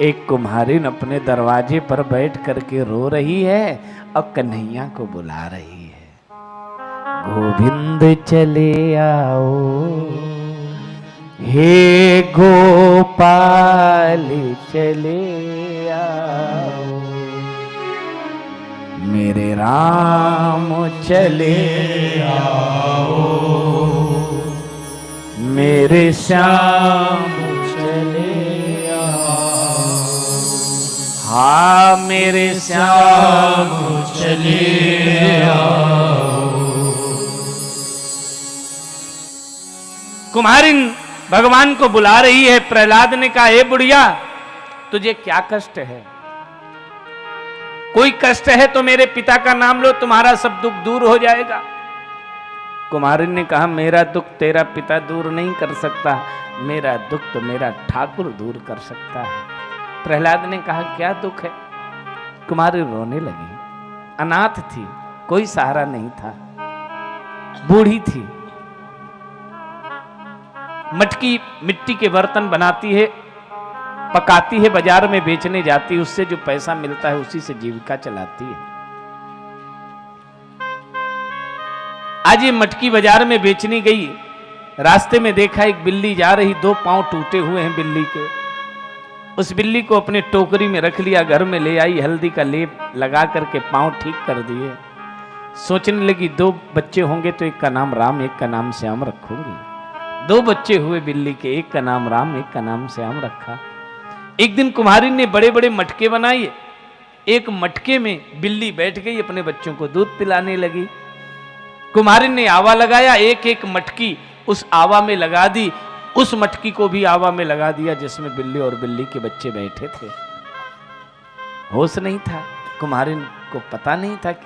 एक कुम्हारिन अपने दरवाजे पर बैठ करके रो रही है और कन्हैया को बुला रही है। गोविंद चले आओ, हे गोपाल चले आओ, मेरे राम चले आओ, मेरे श्याम चले आओ, हाँ मेरे श्याम चले आओ। कुम्हारिन भगवान को बुला रही है। प्रहलाद ने कहा, हे बुढ़िया तुझे क्या कष्ट है? कोई कष्ट है तो मेरे पिता का नाम लो, तुम्हारा सब दुख दूर हो जाएगा। कुम्हारिन ने कहा, मेरा दुख तेरा पिता दूर नहीं कर सकता, मेरा दुख तो मेरा ठाकुर दूर कर सकता है। प्रहलाद ने कहा, क्या दुख है? कुम्हारिन रोने लगी। अनाथ थी, कोई सहारा नहीं था, बूढ़ी थी, मटकी मिट्टी के बर्तन बनाती है, पकाती है, बाजार में बेचने जाती है, उससे जो पैसा मिलता है उसी से जीविका चलाती है। आज ये मटकी बाजार में बेचने गई, रास्ते में देखा एक बिल्ली जा रही, दो पांव टूटे हुए हैं बिल्ली के। उस बिल्ली को अपने टोकरी में रख लिया, घर में ले आई, हल्दी का लेप लगा करके पांव ठीक कर दिए। सोचने लगी दो बच्चे होंगे तो एक का नाम राम एक का नाम श्याम रखूंगी। दो बच्चे हुए बिल्ली के, एक का नाम राम एक का नाम श्याम रखा। एक दिन कुम्हारिन ने बड़े बड़े मटके बनाए, एक मटके में बिल्ली बैठ गई, अपने बच्चों को दूध पिलाने लगी। कुम्हारिन ने आवा लगाया, एक एक मटकी उस आवा में लगा दी, उस मटकी को भी आवा में लगा दिया जिसमें बिल्ली और बिल्ली के बच्चे बैठे थे। होश नहीं था, कुम्हारिन को पता नहीं था कि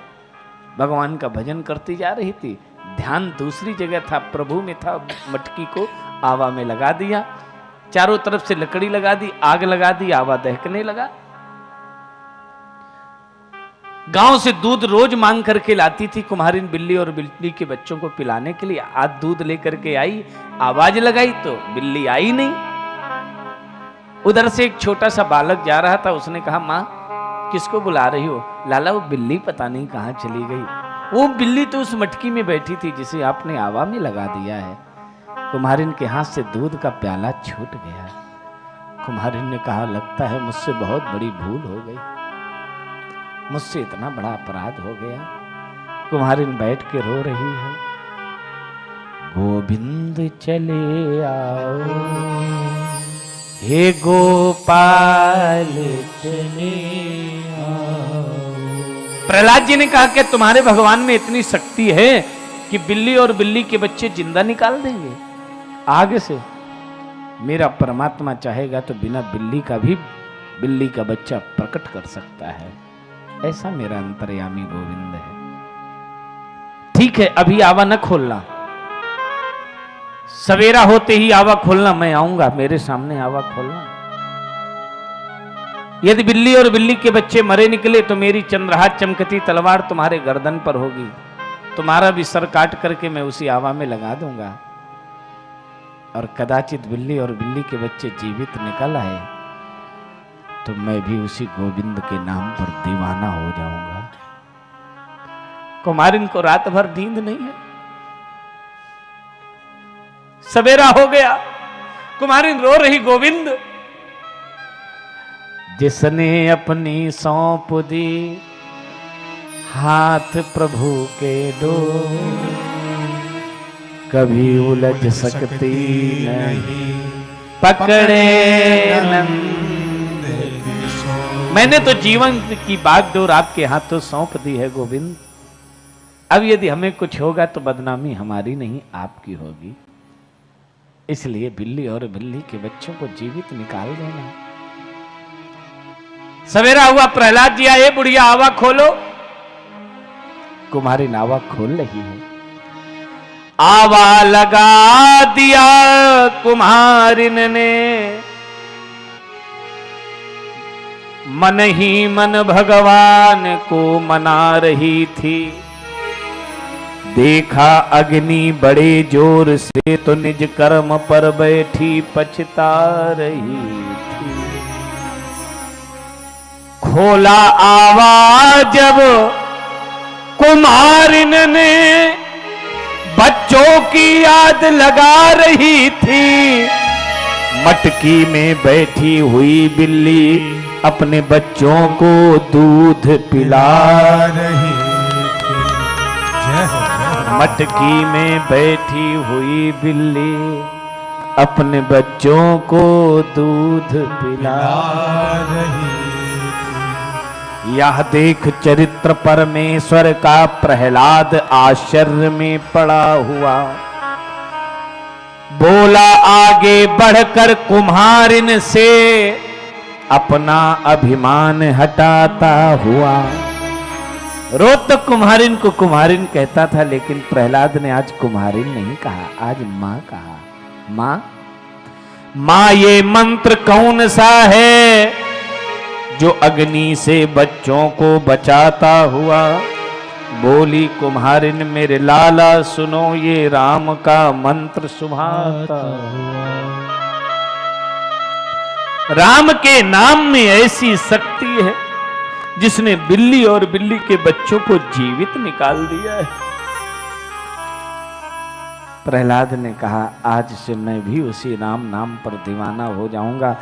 भगवान का भजन करती जा रही थी, ध्यान दूसरी जगह था, प्रभु में था। मटकी को आवा में लगा दिया, चारों तरफ से लकड़ी लगा दी, आग लगा दी, आवा दहकने लगा। गांव से दूध रोज मांग करके लाती थी कुम्हारिन बिल्ली और बिल्ली के बच्चों को पिलाने के लिए। आज दूध लेकर के आई, आवाज लगाई तो बिल्ली आई नहीं। उधर से एक छोटा सा बालक जा रहा था, उसने कहा, माँ किसको बुला रही हो? लाला वो बिल्ली पता नहीं कहाँ चली गई। वो बिल्ली तो उस मटकी में बैठी थी जिसे आपने आवा में लगा दिया है। कुम्हारिन के हाथ से दूध का प्याला छूट गया। कुम्हारिन ने कहा, लगता है मुझसे बहुत बड़ी भूल हो गई, मुझसे इतना बड़ा अपराध हो गया। कुम्हारिन बैठ के रो रही है। गोविंद चले आओ, हे गोपाल चले आओ। प्रहलाद जी ने कहा कि तुम्हारे भगवान में इतनी शक्ति है कि बिल्ली और बिल्ली के बच्चे जिंदा निकाल देंगे आग से। मेरा परमात्मा चाहेगा तो बिना बिल्ली का भी बिल्ली का बच्चा प्रकट कर सकता है। ऐसा मेरा अंतर्यामी गोविंद है। ठीक है, अभी आवा न खोलना, सवेरा होते ही आवा खोलना, मैं आऊंगा, मेरे सामने आवा खोलना। यदि बिल्ली और बिल्ली के बच्चे मरे निकले तो मेरी चंद्रहार चमकती तलवार तुम्हारे गर्दन पर होगी, तुम्हारा भी सर काट करके मैं उसी आवा में लगा दूंगा। और कदाचित बिल्ली और बिल्ली के बच्चे जीवित निकल आए तो मैं भी उसी गोविंद के नाम पर दीवाना हो जाऊंगा। कुम्हारिन को रात भर नींद नहीं है। सवेरा हो गया, कुम्हारिन रो रही, गोविंद जिसने अपनी सौंप दी हाथ प्रभु के डोर, कभी उलझ सकती नहीं पकड़े नंद। मैंने तो जीवन की बागडोर आपके हाथों सौंप दी है गोविंद। अब यदि हमें कुछ होगा तो बदनामी हमारी नहीं आपकी होगी। इसलिए बिल्ली और बिल्ली के बच्चों को जीवित निकाल देना। सवेरा हुआ, प्रहलाद जी आए, बुढ़िया आवा खोलो। कुम्हारिन आवा खोल रही है। आवा लगा दिया कुम्हारिन ने, मन ही मन भगवान को मना रही थी। देखा अग्नि बड़े जोर से तो निज कर्म पर बैठी पछता रही थी। भोला आवाज जब कुम्हारिन ने बच्चों की याद लगा रही थी। मटकी में बैठी हुई बिल्ली अपने बच्चों को दूध पिला रही थी। मटकी में बैठी हुई बिल्ली अपने बच्चों को दूध पिला रही थी। यह देख चरित्र परमेश्वर का प्रहलाद आश्चर्य में पड़ा हुआ। बोला आगे बढ़कर कुम्हारिन से अपना अभिमान हटाता हुआ। रोज तक कुम्हारिन को कुम्हारिन कहता था, लेकिन प्रहलाद ने आज कुम्हारिन नहीं कहा, आज मां कहा। मां, मां ये मंत्र कौन सा है जो अग्नि से बच्चों को बचाता हुआ? बोली कुम्हारिन मेरे लाला सुनो, ये राम का मंत्र सुभाता हुआ। राम के नाम में ऐसी शक्ति है जिसने बिल्ली और बिल्ली के बच्चों को जीवित निकाल दिया है। प्रहलाद ने कहा आज से मैं भी उसी राम नाम पर दीवाना हो जाऊंगा।